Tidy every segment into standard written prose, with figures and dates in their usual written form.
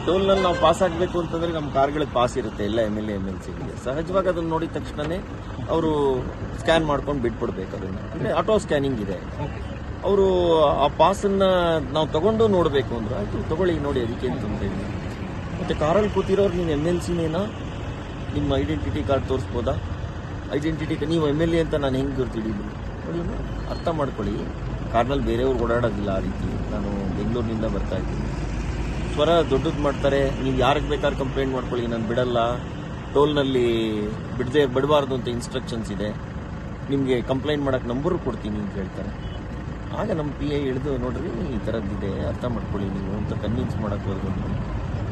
ಟೋಲ್ನಲ್ಲಿ ನಾವು ಪಾಸ್ ಆಗಬೇಕು ಅಂತಂದ್ರೆ ನಮ್ಮ ಕಾರ್ಗಳಿಗೆ ಪಾಸ್ ಇರುತ್ತೆ ಎಲ್ಲ MLA MLCಗಳಿಗೆ. ಸಹಜವಾಗಿ ಅದನ್ನು ನೋಡಿದ ತಕ್ಷಣನೇ ಅವರು ಸ್ಕ್ಯಾನ್ ಮಾಡ್ಕೊಂಡು ಬಿಟ್ಬಿಡ್ಬೇಕು ಅದನ್ನು. ಅಂದರೆ ಆಟೋ ಸ್ಕ್ಯಾನಿಂಗ್ ಇದೆ. ಅವರು ಆ ಪಾಸನ್ನು ನಾವು ತಗೊಂಡು ನೋಡಬೇಕು ಅಂದ್ರೆ ಆಯಿತು ತಗೊಳ್ಳಿ ನೋಡಿ, ಅದಕ್ಕೆ ಏನು ತೊಂದರೆ ಇಲ್ಲ. ಮತ್ತು ಕಾರಲ್ಲಿ ಕೂತಿರೋರು ನೀವು MLCನೇನಾ, ನಿಮ್ಮ ಐಡೆಂಟಿಟಿ ಕಾರ್ಡ್ ತೋರಿಸ್ಬೋದಾ? ಐಡೆಂಟಿಟಿ ನೀವು MLA ಅಂತ ನಾನು ಹೆಂಗೆ ಗೊತ್ತಿಡೀನಿ ನೋಡಿ, ಅರ್ಥ ಮಾಡ್ಕೊಳ್ಳಿ. ಕಾರ್ನಲ್ಲಿ ಬೇರೆಯವ್ರು ಓಡಾಡೋದಿಲ್ಲ ಆ ರೀತಿ. ನಾನು ಬೆಂಗಳೂರಿನಿಂದ ಬರ್ತಾ ಇದ್ದೀನಿ. ಸ್ವರ ದೊಡ್ಡದು ಮಾಡ್ತಾರೆ. ನೀವು ಯಾರಿಗೆ ಬೇಕಾದ್ರೆ ಕಂಪ್ಲೇಂಟ್ ಮಾಡ್ಕೊಳ್ಳಿ, ನಾನು ಬಿಡಲ್ಲ, ಟೋಲ್ನಲ್ಲಿ ಬಿಡಬಾರ್ದು ಅಂತ ಇನ್ಸ್ಟ್ರಕ್ಷನ್ಸ್ ಇದೆ, ನಿಮಗೆ ಕಂಪ್ಲೇಂಟ್ ಮಾಡೋಕ್ಕೆ ನಂಬರು ಕೊಡ್ತೀನಿ ಅಂತ ಹೇಳ್ತಾರೆ. ಆಗ ನಮ್ಮ PI ಹಿಡಿದು ನೋಡ್ರಿ ಈ ಥರದ್ದಿದೆ, ಅರ್ಥ ಮಾಡ್ಕೊಳ್ಳಿ ನೀವು ಅಂತ ಕನ್ವಿನ್ಸ್ ಮಾಡೋಕ್ಕೆ ಹೋಗ್ಬೋದು.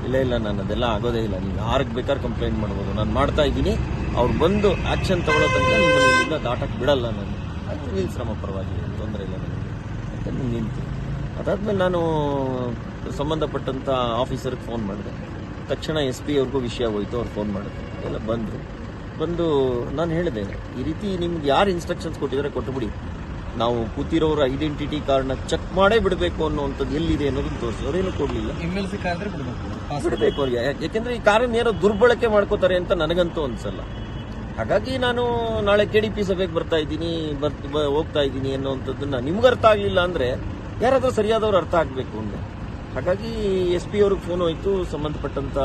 ಇಲ್ಲ ನಾನು ಅದೆಲ್ಲ ಆಗೋದೇ ಇಲ್ಲ, ನೀವು ಯಾರಿಗೆ ಬೇಕಾದ್ರೆ ಕಂಪ್ಲೇಂಟ್ ಮಾಡ್ಬೋದು, ನಾನು ಮಾಡ್ತಾ ಇದ್ದೀನಿ, ಅವ್ರು ಬಂದು ಆ್ಯಕ್ಷನ್ ತಗೊಳ್ಳೋ ತನಕ ನಿಮ್ಮನ್ನು ಇಲ್ಲಿಂದ ದಾಟಕ್ಕೆ ಬಿಡಲ್ಲ ನಾನು. ಅದು ನಿಲ್ಸ್ರಮ್ಮ, ಪರವಾಗಿಲ್ಲ, ತೊಂದರೆ ಇಲ್ಲ ನನಗೆ ಅಂತ ನಿಂತು. ಅದಾದಮೇಲೆ ನಾನು ಸಂಬಂಧಪಟ್ಟಂಥ ಆಫೀಸರ್ಗೆ ಫೋನ್ ಮಾಡಿದೆ. ತಕ್ಷಣ SP ಅವ್ರಿಗೂ ವಿಷಯ ಹೋಯ್ತು. ಅವ್ರು ಫೋನ್ ಮಾಡಿದ್ರು, ಎಲ್ಲ ಬಂದು ನಾನು ಹೇಳಿದೆ, ಈ ರೀತಿ ನಿಮ್ಗೆ ಯಾರು ಇನ್ಸ್ಟ್ರಕ್ಷನ್ಸ್ ಕೊಟ್ಟಿದ್ದಾರೆ ಕೊಟ್ಟುಬಿಡಿ, ನಾವು ಕೂತಿರೋರ ಐಡೆಂಟಿಟಿ ಕಾರ್ಡ್ನ ಚೆಕ್ ಮಾಡೇ ಬಿಡಬೇಕು ಅನ್ನೋವಂಥದ್ದು ಎಲ್ಲಿದೆ ಅನ್ನೋದನ್ನು ತೋರಿಸಿ. ಅವರೇನು ಕೊಡಲಿಲ್ಲ. MLC ಕಾರ್ಡ್ ಬಿಡಬೇಕು ಅವ್ರಿಗೆ, ಯಾಕೆಂದ್ರೆ ಈ ಕಾರನ್ನ ಏನೋ ದುರ್ಬಳಕೆ ಮಾಡ್ಕೋತಾರೆ ಅಂತ ನನಗಂತೂ ಅನ್ಸಲ್ಲ. ಹಾಗಾಗಿ ನಾನು ನಾಳೆ KDP ಸಭೆಗೆ ಬರ್ತಾ ಇದ್ದೀನಿ, ಹೋಗ್ತಾ ಇದ್ದೀನಿ ಅನ್ನೋವಂಥದ್ದನ್ನ ನಿಮ್ಗೆ ಅರ್ಥ ಆಗಲಿಲ್ಲ ಅಂದ್ರೆ ಯಾರಾದ್ರೂ ಸರಿಯಾದವ್ರು ಅರ್ಥ ಆಗಬೇಕು ಅಂದೆ. ಹಾಗಾಗಿ SP ಅವ್ರಿಗೆ ಫೋನ್ ಹೋಯ್ತು, ಸಂಬಂಧಪಟ್ಟಂತ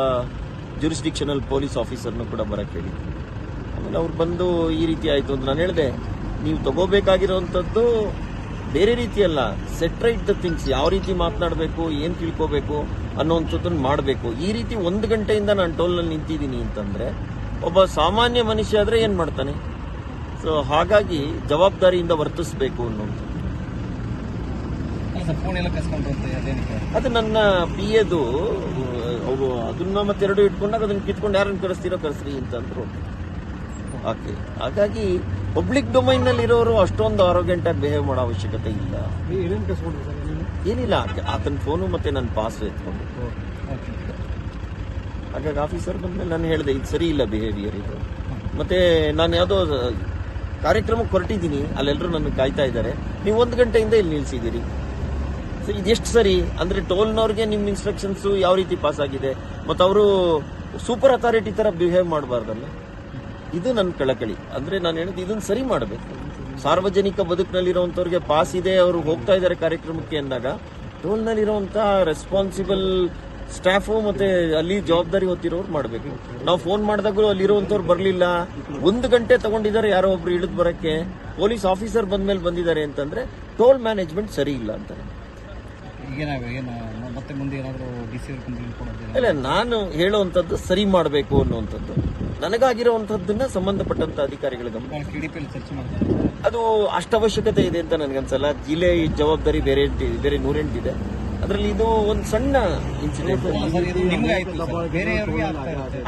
ಜ್ಯೂರಿಸ್ಡಿಕ್ಷನಲ್ ಪೊಲೀಸ್ ಆಫೀಸರ್ನು ಕೂಡ ಬರಕ್ಕೆ ಹೇಳಿದ್ರು. ಆಮೇಲೆ ಅವ್ರು ಬಂದು ಈ ರೀತಿ ಆಯ್ತು ಅಂತ ನಾನು ಹೇಳಿದೆ, ನೀವು ತಗೋಬೇಕಾಗಿರೋವಂಥದ್ದು ಬೇರೆ ರೀತಿಯಲ್ಲ, ಸೆಟ್ ರೈಟ್ ದ ಥಿಂಗ್ಸ್, ಯಾವ ರೀತಿ ಮಾತನಾಡಬೇಕು, ಏನು ತಿಳ್ಕೋಬೇಕು ಅನ್ನೋವಂಥದ್ದನ್ನು ಮಾಡಬೇಕು. ಈ ರೀತಿ 1 ಗಂಟೆಯಿಂದ ನಾನು ಟೋಲ್ನಲ್ಲಿ ನಿಂತಿದ್ದೀನಿ ಅಂತಂದ್ರೆ ಒಬ್ಬ ಸಾಮಾನ್ಯ ಮನುಷ್ಯ ಆದ್ರೆ ಏನ್ ಮಾಡ್ತಾನೆ? ಸೊ ಹಾಗಾಗಿ ಜವಾಬ್ದಾರಿಯಿಂದ ವರ್ತಿಸಬೇಕು ಅನ್ನೋದು. ಅದು ನನ್ನ PAದು, ಅವರು ಅದನ್ನ ಮತ್ತೆರಡು ಇಟ್ಕೊಂಡಾಗ ಅದನ್ನ ಕಿತ್ಕೊಂಡು ಯಾರನ್ನು ಕರೆಸ್ತೀರೋ ಕರೆಸ್ರಿ ಅಂತಂದ್ರು. ಓಕೆ, ಹಾಗಾಗಿ ಪಬ್ಲಿಕ್ ಡೊಮೈನ್ ನಲ್ಲಿ ಇರೋರು ಅಷ್ಟೊಂದು ಆರೋಗ್ಯಂಟ್ ಆಗಿ ಬಿಹೇವ್ ಮಾಡೋ ಅವಶ್ಯಕತೆ ಇಲ್ಲ. ಏನಿಲ್ಲ, ಆತನ ಫೋನು ಮತ್ತೆ ನನ್ನ ಪಾಸ್ ಎತ್ಕೊಂಡು. ಹಾಗಾಗಿ ಆಫೀಸರ್ ಬಂದ್ಮೇಲೆ ನಾನು ಹೇಳಿದೆ, ಇದು ಸರಿ ಇಲ್ಲ ಬಿಹೇವಿಯರ್ ಇದು. ಮತ್ತೆ ನಾನು ಯಾವುದೋ ಕಾರ್ಯಕ್ರಮಕ್ಕೆ ಹೊರಟಿದ್ದೀನಿ, ಅಲ್ಲೆಲ್ಲರೂ ನನಗೆ ಕಾಯ್ತಾ ಇದ್ದಾರೆ, ನೀವು 1 ಗಂಟೆಯಿಂದ ಇಲ್ಲಿ ನಿಲ್ಸಿದ್ದೀರಿ. ಸೊ ಇದೆಷ್ಟು ಸರಿ ಅಂದ್ರೆ ಟೋಲ್ನವ್ರಿಗೆ ನಿಮ್ಮ ಇನ್ಸ್ಟ್ರಕ್ಷನ್ಸ್ ಯಾವ ರೀತಿ ಪಾಸ್ ಆಗಿದೆ, ಮತ್ತು ಅವರು ಸೂಪರ್ ಅಥಾರಿಟಿ ತರ ಬಿಹೇವ್ ಮಾಡಬಾರ್ದಲ್ಲ. ಇದು ನನ್ನ ಕಳಕಳಿ. ಅಂದ್ರೆ ನಾನು ಹೇಳಿದ್ದು ಇದನ್ನ ಸರಿ ಮಾಡಬೇಕು. ಸಾರ್ವಜನಿಕ ಬದುಕಿನಲ್ಲಿರುವಂತವ್ರಿಗೆ ಪಾಸ್ ಇದೆ, ಅವರು ಹೋಗ್ತಾ ಇದ್ದಾರೆ ಕಾರ್ಯಕ್ರಮಕ್ಕೆ ಅಂದಾಗ ಟೋಲ್ನಲ್ಲಿರುವಂತ ರೆಸ್ಪಾನ್ಸಿಬಲ್ ಸ್ಟಾಫು ಮತ್ತೆ ಅಲ್ಲಿ ಜವಾಬ್ದಾರಿ ಹೊತ್ತಿರೋರು ಮಾಡಬೇಕು. ನಾವು ಫೋನ್ ಮಾಡಿದಾಗಲೂ ಅಲ್ಲಿರುವಂತವ್ರು ಬರಲಿಲ್ಲ, 1 ಗಂಟೆ ತಗೊಂಡಿದ್ದಾರೆ ಯಾರೋ ಒಬ್ರು ಇಳಿದು ಬರಕ್ಕೆ, ಪೊಲೀಸ್ ಆಫೀಸರ್ ಬಂದ್ಮೇಲೆ ಬಂದಿದ್ದಾರೆ ಅಂತಂದ್ರೆ ಟೋಲ್ ಮ್ಯಾನೇಜ್ಮೆಂಟ್ ಸರಿ ಇಲ್ಲ ಅಂತಾರೆ. ಇಲ್ಲ, ನಾನು ಹೇಳುವಂಥದ್ದು ಸರಿ ಮಾಡಬೇಕು ಅನ್ನುವಂಥದ್ದು, ನನಗಾಗಿರುವಂಥದ್ದನ್ನ ಸಂಬಂಧಪಟ್ಟಂತ ಅಧಿಕಾರಿಗಳ ಗಮನ. ಅದು ಅಷ್ಟು ಅವಶ್ಯಕತೆ ಇದೆ ಅಂತ ನನಗನ್ಸಲ್ಲ. ಜಿಲ್ಲೆ ಜವಾಬ್ದಾರಿ ಬೇರೆ 108 ಇದೆ, ಅದರಲ್ಲಿ ಇದು ಒಂದು ಸಣ್ಣ ಇನ್ಸಿಡೆಂಟ್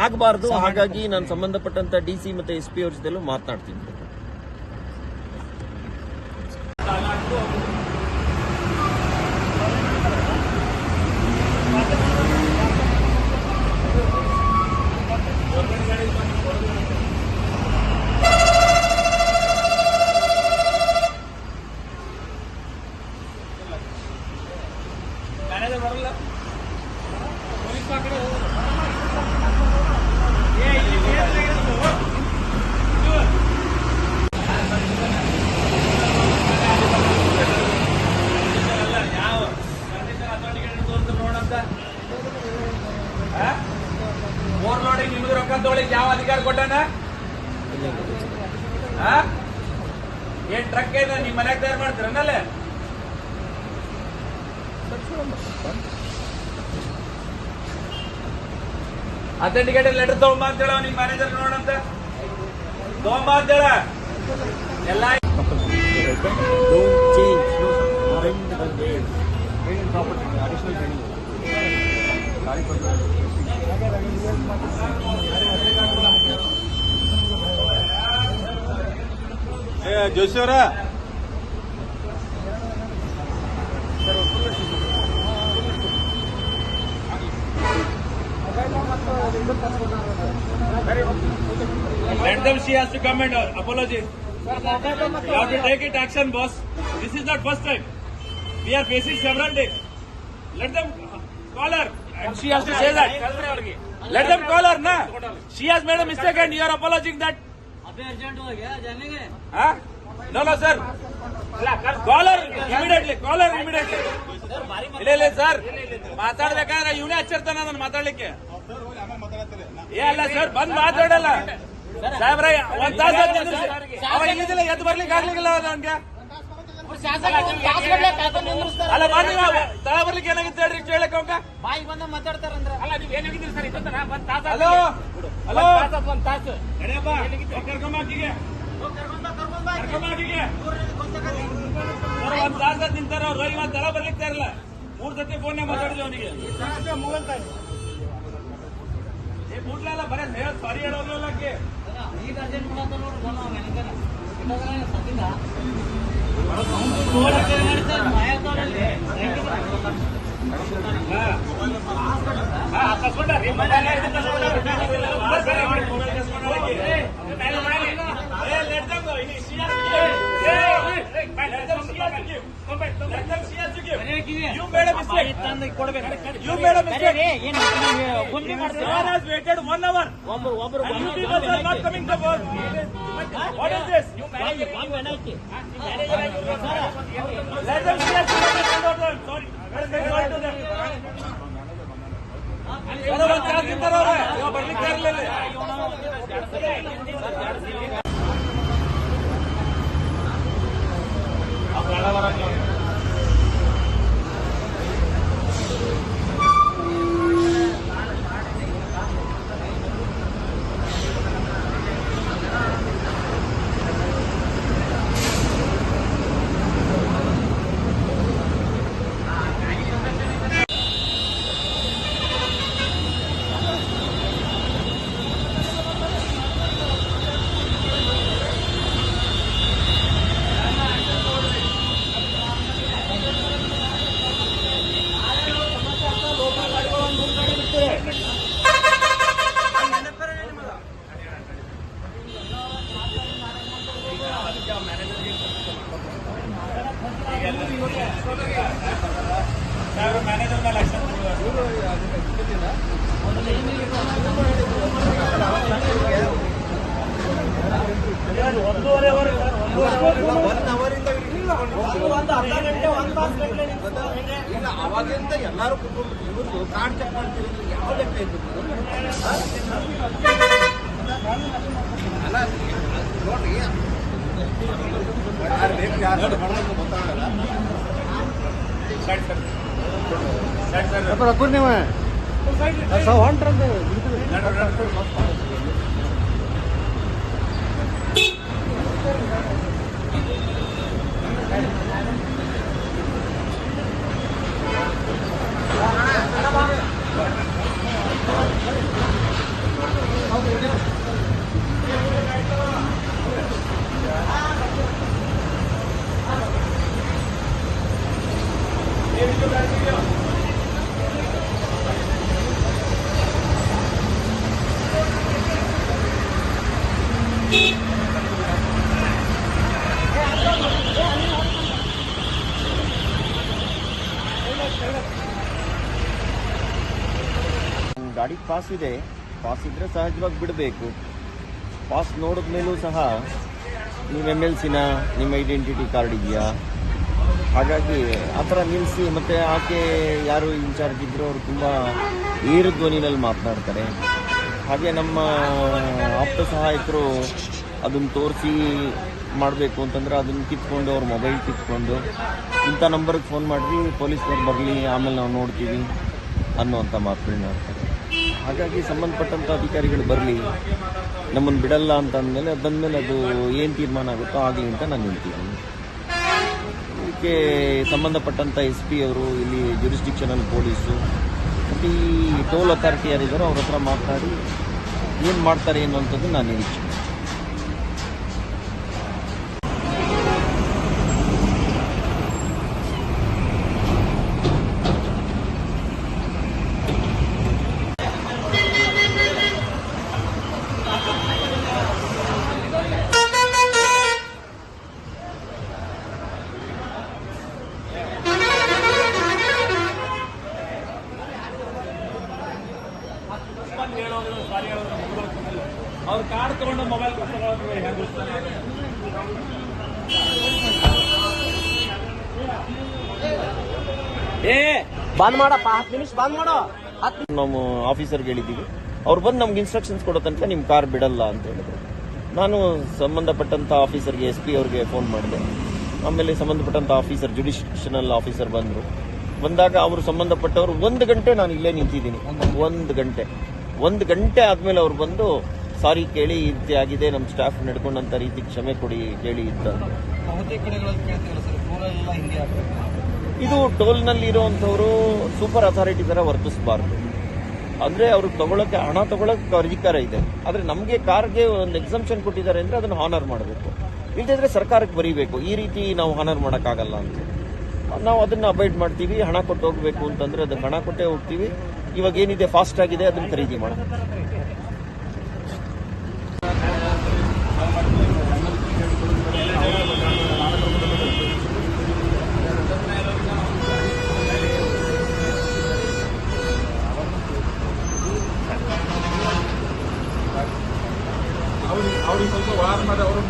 ಆಗಬಾರ್ದು. ಹಾಗಾಗಿ ನಾನು ಸಂಬಂಧಪಟ್ಟಂತ DC ಮತ್ತೆ SP ಅವ್ರ ಜೊತೆಲೂ ಮಾತನಾಡ್ತೀನಿ. ಓವರ್ಲೋಡಿಂಗ್ ನಿಮಗೆ ರೊಕ್ಕ ತಗೊಳ್ಳಿಕ್ಕೆ ಯಾವ ಅಧಿಕಾರ ಕೊಟ್ಟಾನ? ಏನ್ ಟ್ರಕ್ ಇದೆ ನಿಮ್ಮ ಮನೆಗೆ ತಯಾರು ಮಾಡ್ತೀರನ್ನಲ್ಲೇ? ಅಥೆಂಟಿಕೇಟೆಡ್ ಲೆಟರ್ ತಗೊಂಬ ಅಂತೇಳ ನಿಮ್ಮ ಮ್ಯಾನೇಜರ್ ನೋಡಂತ ತಗೊಂಬ ಅಂತೇಳ ಎಲ್ಲ. ಜೋಶಿ ಅವರ let them, she has to come and apologize. You have to take it action, boss. This is not first time. We are facing several days. Let them call her. And she has to say that. Let them call her, na? She has made a mistake and you are apologizing that. Huh? No, sir. Call her immediately. ಇಲ್ಲ sir, ಮಾತಾಡ್ಬೇಕಾದ್ರೆ ಇವನೇ ಹಚ್ಚಿರ್ತಾನ ಅದನ್ನ ಮಾತಾಡ್ಲಿಕ್ಕೆ. ಅಲ್ಲ sir, ಬಂದ್ ಮಾತಾಡಲ್ಲ ಸಾಹೇಬ್ರ. ಒಂದ್ ತಾಸ ಅವ ಇಲ್ಲಿದ್ದಿಲ್ಲ, ಎದ್ದು ಬರ್ಲಿಕ್ಕೆ ಆಗ್ಲಿಲ್ಲ ಅವನ್ಗೆ. ಅಲ್ಲ ಬನ್ನಿ, ತಳ ಬರ್ಲಿಕ್ಕೆ ಏನಾಗಿತ್ತು ಹೇಳ್ರಿ ಕೇಳಕ್ ಅವಂಗ. ಹಲೋ ಹಲೋ, ಕರ್ಕೊಂಬಾಕಿಗೆ ಒಂದ್ ತಾಸ ನಿಂತಾರ ಅವ್ರು. ಇವತ್ತು ತಳ ಬರ್ಲಿಕ್ಕೆ ಇರಲ್ಲ. 3 ಸತಿ ಫೋನ್ ಮಾತಾಡಿದ್ವಿ ಅವನಿಗೆ. ಬಿಡ್ಲಲ್ಲ, ಬರೇ ಸಾರಿ ಹೇಳೋಗ್ಲಕ್ಕೆ. You made a mistake. You made a mistake. Sir has waited 1 hour. And you people are not coming to work. What is this? Let them see us. Sorry. Sorry to them. ಒಂದು ತಾಸು ನಿಂತಾರ ಅವ್ರೆ, ಇವಾಗ ಬರ್ಲಿಕ್ಕೆ ಇರಲಿಲ್ಲ. Manager ಮೇಲೆ action ಅವಾಗಿಂದ ಎಲ್ಲರೂ ಕುಟುಂಬ ಇವ್ರದ್ದು ಕಾರ್ಡ್ ಚೆಕ್ ಮಾಡ್ತಿರೋದು ಯಾವ ಲೆಕ್ಕ ಇತ್ತು ಅಲ್ಲ ನೋಡ್ರಿ. ಗಾಡಿ ಪಾಸ್ ಇದೆ, ಪಾಸ್ ಇದ್ರೆ ಸಹಜವಾಗಿ ಬಿಡಬೇಕು. ಪಾಸ್ ನೋಡಿದ ಮೇಲೂ ಸಹ ನೀವು MLCನ ನಿಮ್ಮ ಐಡೆಂಟಿಟಿ ಕಾರ್ಡ್ ಇದೆಯಾ, ಹಾಗಾಗಿ ಆ ಥರ ನಿಲ್ಲಿಸಿ. ಮತ್ತು ಆಕೆ ಯಾರು ಇನ್ಚಾರ್ಜ್ ಇದ್ದರು ಅವರು ತುಂಬ ಏರು ಧ್ವನಿನಲ್ಲಿ ಮಾತನಾಡ್ತಾರೆ. ಹಾಗೆ ನಮ್ಮ ಆಪ್ತ ಸಹಾಯಕರು ಅದನ್ನು ತೋರಿಸಿ ಮಾಡಬೇಕು ಅಂತಂದ್ರೆ ಅದನ್ನು ಕಿತ್ಕೊಂಡು ಅವ್ರ ಮೊಬೈಲ್ ಕಿತ್ಕೊಂಡು ಇಂಥ ನಂಬರ್ಗೆ ಫೋನ್ ಮಾಡಿರಿ, ಪೊಲೀಸ್ನವ್ರು ಬರಲಿ, ಆಮೇಲೆ ನಾವು ನೋಡ್ತೀವಿ ಅನ್ನೋವಂಥ ಮಾತುಗಳನ್ನ ಆಡ್ತಾರೆ. ಹಾಗಾಗಿ ಸಂಬಂಧಪಟ್ಟಂಥ ಅಧಿಕಾರಿಗಳು ಬರಲಿ, ನಮ್ಮನ್ನು ಬಿಡಲ್ಲ ಅಂತ ಅಂದಮೇಲೆ ಬಂದಮೇಲೆ ಅದು ಏನು ತೀರ್ಮಾನ ಆಗುತ್ತೋ ಆಗಲಿ ಅಂತ ನಾನು ನಿಲ್ತಿದ್ದೀನಿ. ಇದಕ್ಕೆ ಸಂಬಂಧಪಟ್ಟಂಥ SP ಅವರು, ಇಲ್ಲಿ ಜ್ಯೂರಿಸ್ಡಿಕ್ಷನಲ್ ಪೊಲೀಸು ಮತ್ತು ಈ ಟೋಲ್ ಅಥಾರಿಟಿ ಯಾರಿದ್ದಾರೋ ಅವ್ರ ಹತ್ರ ಮಾತನಾಡಿ ಏನು ಮಾಡ್ತಾರೆ ಅನ್ನುವಂಥದ್ದು ನಾನು ನಿರೀಕ್ಷೆ. ಬಂದು ಹೇಳೋದು ಸಾರಿ ಹೇಳೋದು ಅವ್ರು ಕಾರ್ಡ್ ತಗೊಂಡು ಮೊಬೈಲ್ ಕೊಟ್ಟೋದು ಬಂದ್ ಮಾಡಪ್ಪ 10 ನಿಮಿಷ ಬಂದ್ ಮಾಡೋ. ನಾವು ಆಫೀಸರ್ಗೆ ಹೇಳಿದ್ದೀವಿ, ಅವ್ರು ಬಂದು ನಮ್ಗೆ ಇನ್ಸ್ಟ್ರಕ್ಷನ್ಸ್ ಕೊಡೋ ತನಕ ನಿಮ್ಮ ಕಾರ್ ಬಿಡಲ್ಲ ಅಂತ ಹೇಳಿದ್ರು. ನಾನು ಸಂಬಂಧಪಟ್ಟಂತ ಆಫೀಸರ್ಗೆ SP ಅವ್ರಿಗೆ ಫೋನ್ ಮಾಡಿದೆ. ಆಮೇಲೆ ಸಂಬಂಧಪಟ್ಟಂತ ಆಫೀಸರ್ ಜುಡಿಷನಲ್ ಆಫೀಸರ್ ಬಂದಾಗ ಅವರು ಸಂಬಂಧಪಟ್ಟವರು 1 ಗಂಟೆ ನಾನು ಇಲ್ಲೇ ನಿಂತಿದ್ದೀನಿ. 1 ಗಂಟೆ ಆದ್ಮೇಲೆ ಅವ್ರು ಬಂದು ಸಾರಿ ಕೇಳಿ ಈ ರೀತಿ ಆಗಿದೆ, ನಮ್ಮ ಸ್ಟಾಫ್ ನಡ್ಕೊಂಡಂತ ರೀತಿ ಕ್ಷಮೆ ಕೊಡಿ ಕೇಳಿ ಇದ್ದಾರೆ. ಇದು ಟೋಲ್ನಲ್ಲಿ ಇರುವಂತವರು ಸೂಪರ್ ಅಥಾರಿಟಿ ತರ ವರ್ತಿಸಬಾರ್ದು. ಅಂದ್ರೆ ಅವ್ರಿಗೆ ತಗೊಳಕ್ಕೆ ಹಣ ತಗೊಳಕ್ಕೆ ಅಧಿಕಾರ ಇದೆ, ಆದ್ರೆ ನಮಗೆ ಕಾರ್ಗೆ ಒಂದು ಎಕ್ಸಂಪ್ಷನ್ ಕೊಟ್ಟಿದ್ದಾರೆ ಅಂದ್ರೆ ಅದನ್ನ ಹಾನರ್ ಮಾಡಬೇಕು. ಇಲ್ಲದಿದ್ರೆ ಸರ್ಕಾರಕ್ಕೆ ಬರೀಬೇಕು, ಈ ರೀತಿ ನಾವು ಹಾನರ್ ಮಾಡೋಕ್ಕಾಗಲ್ಲ ಅಂತ. ನಾವು ಅದನ್ನ ಅವಾಯ್ಡ್ ಮಾಡ್ತೀವಿ. ಹಣ ಕೊಟ್ಟು ಹೋಗ್ಬೇಕು ಅಂತಂದ್ರೆ ಅದಕ್ಕೆ ಹಣ ಕೊಟ್ಟೇ ಹೋಗ್ತೀವಿ. ಇವಾಗ ಏನಿದೆ ಫಾಸ್ಟ್ ಆಗಿದೆ ಅದನ್ನ ಖರೀದಿ ಮಾಡೋಣ. ಅವ್ರಿಗೆ ಸ್ವಲ್ಪ ವಾರ ಮಾಡಿ ಅವರು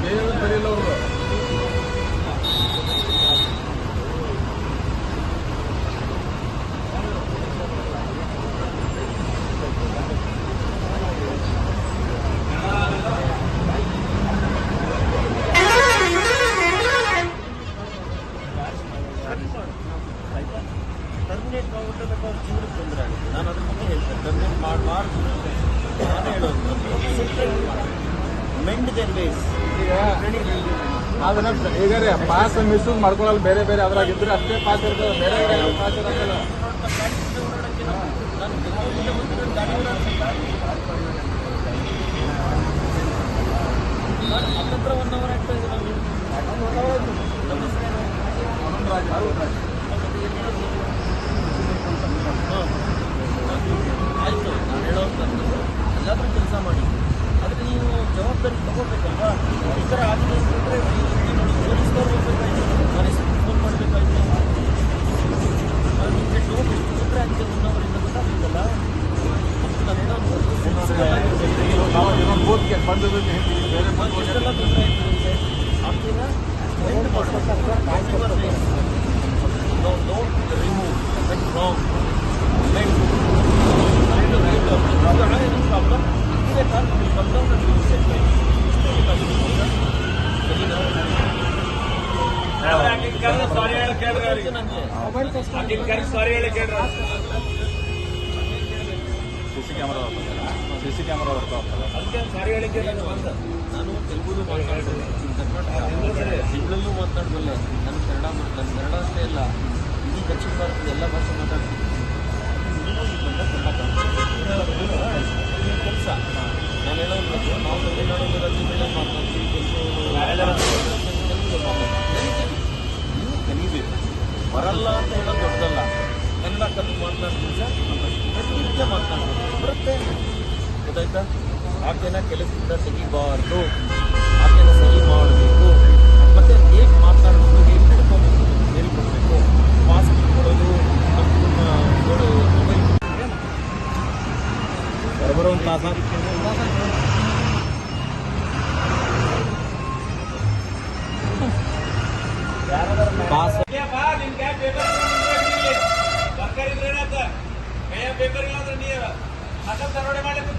ಬೇರೆ ಬರೀಲ್ಲ ಅವರು. ಟರ್ಮಿನೇಟ್ ಮಾಡ್ಬಿಟ್ಟು ಜೀವನಕ್ಕೆ ತೊಂದರೆ ಆಗುತ್ತೆ. ನಾನು ಅದ್ರ ಬಗ್ಗೆ ಹೇಳ್ತೇನೆ, ಟರ್ಮಿನೇಟ್ ಮಾಡಬಾರ್ದು. ನಾನು ಹೇಳೋದು ಮೆಂಡ್ ದೇರ್ ವೇಸ್. ಅದನ್ನ ಈಗ ಪಾಸ್ ಮಿಸ್ಯೂಸ್ ಮಾಡ್ಕೊಳ್ಳಲ್ಲ, ಬೇರೆ ಬೇರೆ ಅದ್ರಾಗಿದ್ರೆ ಅಷ್ಟೇ ಪಾಸ್ ಇರ್ತದೆ, ಬೇರೆ ಪಾಸ್ ಇರೋಲ್ಲ. ಹತ್ತತ್ರ 1 ಅವರ್ ಆಗ್ತಾ ಇದೆ. ಆಯ್ತು, ನಾನು ಹೇಳೋಂಥದ್ದು ಎಲ್ಲಾದ್ರೂ ಕೆಲಸ ಮಾಡಿ, ಆದರೆ ನೀವು ಜವಾಬ್ದಾರಿ ತಗೋಬೇಕಲ್ವಾ? ಈ ಥರ ಆಗಿದೆ ಅಂತಂದರೆ ಪೊಲೀಸ್ನವ್ರು ಹೋಗ್ಬೇಕಾಯ್ತು, ನಾನು ಫೋನ್ ಮಾಡಬೇಕಾಯ್ತು. ನಿಮಗೆ ಟೋಲ್ ಎಷ್ಟು ತೊಂದರೆ ಆಗಿದೆ 1 ಅವರಿಂದ ಗೊತ್ತಾಗ್ತಿದ್ದಲ್ಲ. ನಾನು ಹೇಳೋದು ಬೋತ್ಗೆ ಬಂದದ್ದು ಬೇರೆ ಎಷ್ಟೆಲ್ಲ ತೊಂದರೆ ಆಯ್ತು ನಿಮಗೆ ಆಗ್ತೀರಾ? Don't remove, that's wrong. Problem. They can't come down and you set right. ಸಾರಿ ಹೇಳಿ ಕೇಳ್ರಿ ಅವ್ರಿಗೆ. ಸಾರಿ ಹೇಳಿ ಕೇಳ್ರಿ. ಸಿಸಿ ಕ್ಯಾಮರಾ ವರ್ಕ್ ಆಗ್ತದೆ. ಅದಕ್ಕೆ ಸಾರಿ ಹೇಳಿ ಕೇಳಿ. ನಾನು ತೆಲುಗುಲು ಮಾತಾಡ್ಬಲ್ಲೆ, ಸಿಂಗಳಲ್ಲೂ ಮಾತಾಡ್ಬಲ್ಲೆ, ನನ್ನ ಕನ್ನಡ ಅಷ್ಟೇ ಇಲ್ಲ, ಇಡೀ ದಕ್ಷಿಣ ಭಾರತದ ಎಲ್ಲ ಭಾಷೆ ಮಾತಾಡ್ತೀನಿ. ಕೆಲಸ ನಾನು ಹೇಳೋದು, ನಾವು ತಮಿಳ್ನಾಡಲ್ಲಿ ರಜೆ ಮಾತಾಡ್ತೀವಿ, ನೀವು ಕಲಿಬೇಕು. ಬರಲ್ಲ ಅಂತ ಹೇಳೋದು ದೊಡ್ಡದಲ್ಲ. ಕನ್ನಡ ಕಲಿತು ಮಾತನಾಡ್ತೀನಿ ಸರ್, ಪ್ರತಿನಿತ್ಯ ಮಾತನಾಡ್ಬೇಕು ಬರುತ್ತೆ. ಗೊತ್ತಾಯ್ತಾ? ಆಕೆನ ಕೆಲಸದಿಂದ ತೆಗಿಬಾರ್ದು, ಆಕೆನ ಸರಿ ಮಾಡಬೇಕು. ಮತ್ತೆ ಹೇಗೆ ಮಾತಾಡಬೇಕು, ಹೇಗೆ ನಡ್ಕೋಬೇಕು ಹೇಳ್ಕೊಡ್ಬೇಕು. ಮಾಸ್ಕ್ ಕೊಡೋದು, ಮೊಬೈಲ್ ಬರೋಬರೋ ಒಂದು ತಾಸ ಪಾಸ್ ಸರ್ಕಾರಿ ಪೇಪರ್ ಇಲ್ಲ ಅಂದ್ರೆ ನೀವು ದರೋಡೆ ಮಾಡ್ಲಿಕ್ಕೆ